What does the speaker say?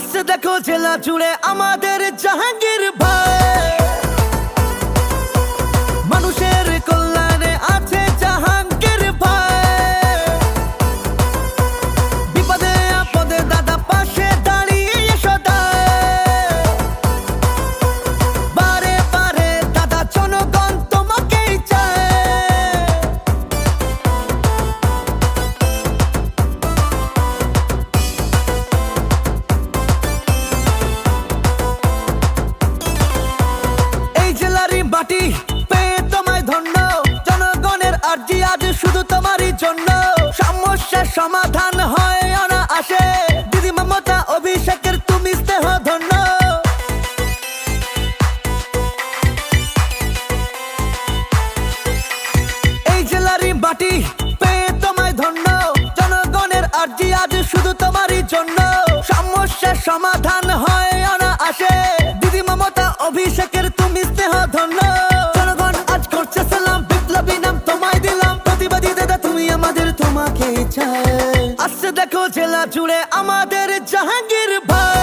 আসছে দেখো জেলা জুড়ে আমাদের জাহাঙ্গীর ভাই, মানুষের কল্যাণে আছে জাহাঙ্গীর ভাই। বিপদে আপদে দাদা পাশে দাঁড়িয়ে সদায়, বারে বারে দাদা জনগণ তোমাকেই চায়। এই জেলারই মাটি পেয়ে তোমায় ধন্য, জনগণের আর্জি আজ শুধু তোমারই জন্য। সমস্যার সমাধান হয় অনায়াসে, দিদি মমতা অভিষেকের তুমি স্নেহ ধন্য। এই জেলারই মাটি পেয়ে তোমায় ধন্য, জনগণের আর্জি আজ শুধু তোমারই জন্য। সমস্যার সমাধান হয় অনায়াসে, দিদি মমতা অভিষেকের তুমি স্নেহ ধন্য। জনগণ আজ করছে সালাম, বিপ্লবী নাম তোমায় দিলাম। প্রতিবাদী দাদা তুমি আমাদের, তোমাকে চাই। আসছে দেখো জেলা জুড়ে আমাদের জাহাঙ্গীর ভাই।